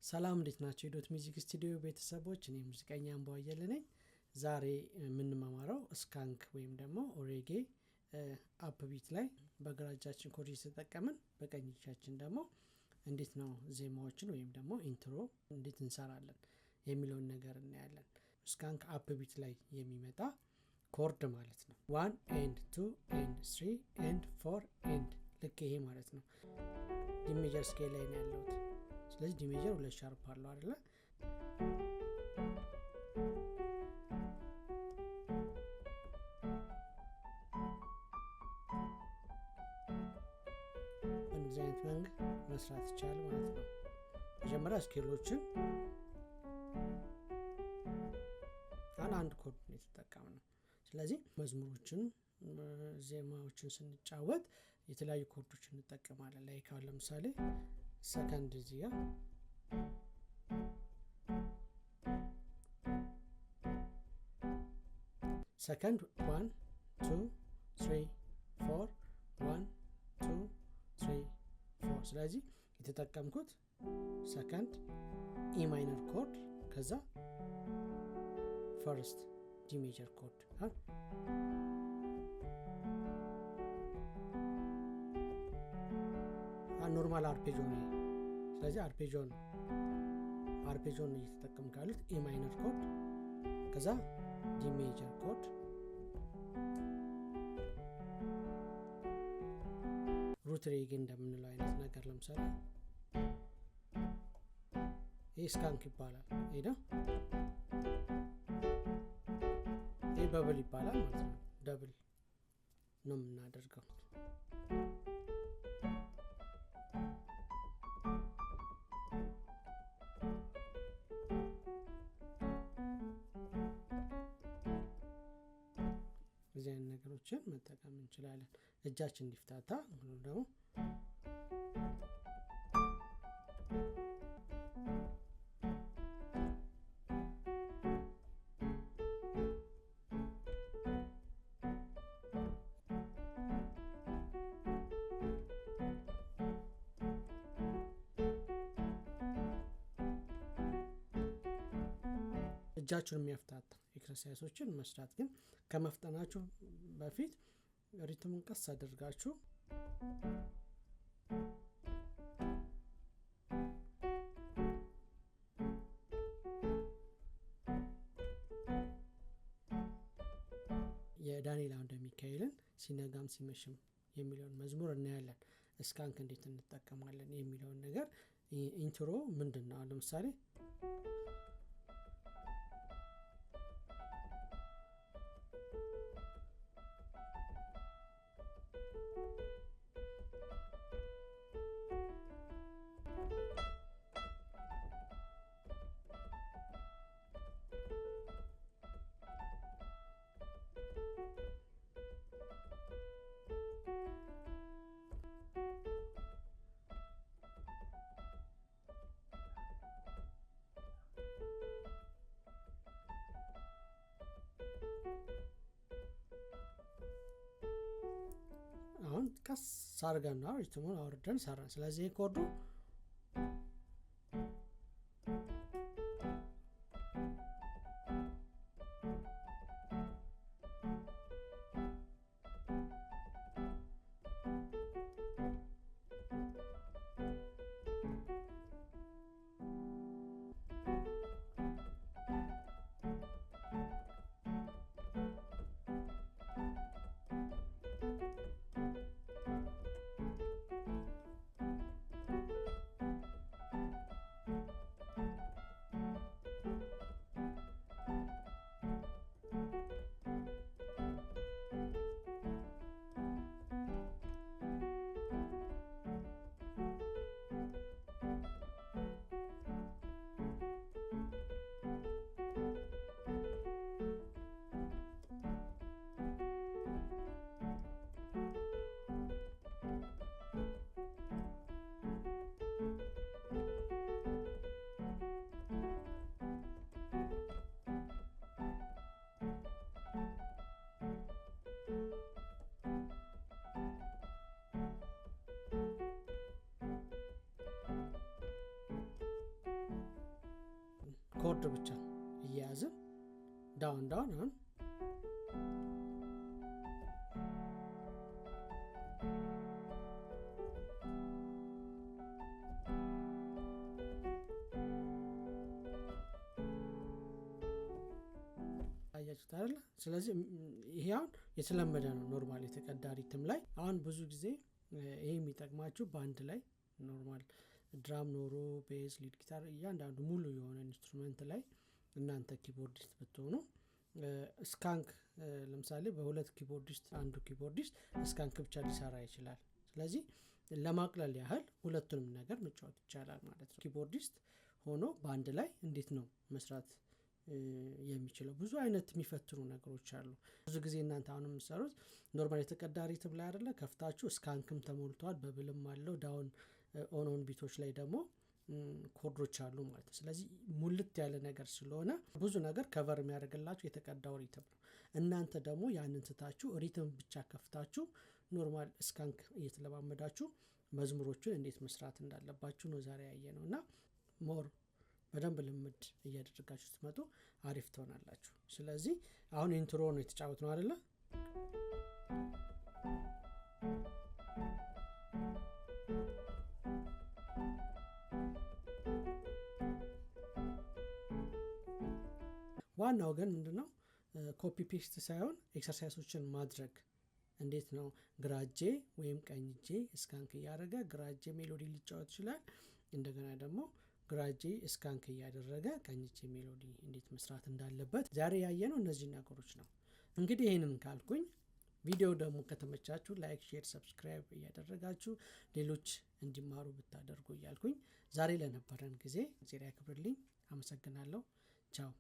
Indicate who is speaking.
Speaker 1: ሰላም እንዴት ናችሁ? የዶት ሚውዚክ ስቱዲዮ ቤተሰቦች፣ እኔ ሙዚቀኛ አምባዋየለ ነኝ። ዛሬ የምንማማረው ስካንክ ወይም ደግሞ ኦሬጌ አፕ ቢት ላይ በግራ እጃችን ኮድ እየተጠቀምን በቀኝ እጃችን ደግሞ እንዴት ነው ዜማዎችን ወይም ደግሞ ኢንትሮ እንዴት እንሰራለን የሚለውን ነገር እናያለን። ስካንክ አፕ ቢት ላይ የሚመጣ ኮርድ ማለት ነው 1 and 2 and 3 and 4 and ልክ ይሄ ማለት ነው። ዲ ሜጀር ስኬል ላይ ነው ያለው። ስለዚህ ዲ ሜጀር ሁለት ሻርፕ አለው አይደለ? በእንደዚህ አይነት መንገድ መስራት ይቻላል ማለት ነው። መጀመሪያ ስኬሎችን አንድ ኮድ ነው የተጠቀምነው። ስለዚህ መዝሙሮችን ዜማዎችን ስንጫወት የተለያዩ ኮዶችን እንጠቀማለን። ላይክ አሁን ለምሳሌ ሰከንድ እዚህ ጋር ሰከንድ 1 2 3 4 1 2 3 4 ስለዚህ የተጠቀምኩት ሰከንድ ኢ ማይነር ኮድ ከዛ ፈርስት ዲ ሜጀር ኮድ ኖርማል አርፔጆ ነው። ስለዚህ አርፔጆን እየተጠቀም ካሉት ኢ ማይነር ኮድ ከዛ ዲ ሜጀር ኮድ ሩት ሬጌ እንደምንለው አይነት ነገር ለምሳሌ ይህ ስካንክ ይባላል። ይህ በብል ይባላል ማለት ነው። ደብል ነው የምናደርገው። እዚህ አይነት ነገሮችን መጠቀም እንችላለን። እጃችን እንዲፍታታ ደግሞ እጃችሁን የሚያፍታታ ኤክሰርሳይሶችን መስራት። ግን ከመፍጠናችሁ በፊት ሪትሙን ቀስ አድርጋችሁ የዳንኤል አምደ ሚካኤልን ሲነጋም ሲመሽም የሚለውን መዝሙር እናያለን። ስካንክ እንዴት እንጠቀማለን የሚለውን ነገር ኢንትሮ ምንድነው? ለምሳሌ አሁን ቀስ አድርገን ነው ሪትሙን አውርደን ሰራን። ስለዚህ ኮዱ ኮርድ ብቻ እያያዝን ዳውን አሁን አያችሁት አይደል? ስለዚህ ይሄ አሁን የተለመደ ነው ኖርማል የተቀዳ ሪትም ላይ። አሁን ብዙ ጊዜ ይሄ የሚጠቅማችሁ ባንድ ላይ ኖርማል ድራም ኖሮ ቤዝ ሊድ ጊታር እያንዳንዱ ሙሉ የሆነ ኢንስትሩመንት ላይ እናንተ ኪቦርዲስት ብትሆኑ ስካንክ ለምሳሌ በሁለት ኪቦርዲስት አንዱ ኪቦርዲስት ስካንክ ብቻ ሊሰራ ይችላል። ስለዚህ ለማቅለል ያህል ሁለቱንም ነገር መጫወት ይቻላል ማለት ነው። ኪቦርዲስት ሆኖ ባንድ ላይ እንዴት ነው መስራት የሚችለው? ብዙ አይነት የሚፈትኑ ነገሮች አሉ። ብዙ ጊዜ እናንተ አሁን የምትሰሩት ኖርማል የተቀዳ ሪትም ላይ አይደለ? ከፍታችሁ ስካንክም ተሞልቷል፣ በብልም አለው፣ ዳውን ኦን ቢቶች ላይ ደግሞ ኮርዶች አሉ ማለት ነው። ስለዚህ ሙልት ያለ ነገር ስለሆነ ብዙ ነገር ከቨር የሚያደርግላችሁ የተቀዳው ሪትም ነው። እናንተ ደግሞ ያንን ትታችሁ ሪትም ብቻ ከፍታችሁ ኖርማል ስካንክ እየተለማመዳችሁ መዝሙሮቹን እንዴት መስራት እንዳለባችሁ ነው ዛሬ ያየ ነው። እና ሞር በደንብ ልምድ እያደረጋችሁ ስትመጡ አሪፍ ትሆናላችሁ። ስለዚህ አሁን ኢንትሮ ነው የተጫወት ነው አይደለ? ዋናው ግን ምንድነው ኮፒ ፔስት ሳይሆን ኤክሰርሳይሶችን ማድረግ። እንዴት ነው ግራጄ ወይም ቀኝጄ ስካንክ እያደረገ ግራጄ ሜሎዲ ሊጫወት ይችላል። እንደገና ደግሞ ግራጄ ስካንክ እያደረገ ቀኝጄ ሜሎዲ እንዴት መስራት እንዳለበት ዛሬ ያየነው እነዚህ ነገሮች ነው። እንግዲህ ይህንን ካልኩኝ ቪዲዮ ደግሞ ከተመቻችሁ ላይክ፣ ሼር፣ ሰብስክራይብ እያደረጋችሁ ሌሎች እንዲማሩ ብታደርጉ እያልኩኝ ዛሬ ለነበረን ጊዜ እግዚአብሔር ያክብርልኝ። አመሰግናለሁ። ቻው።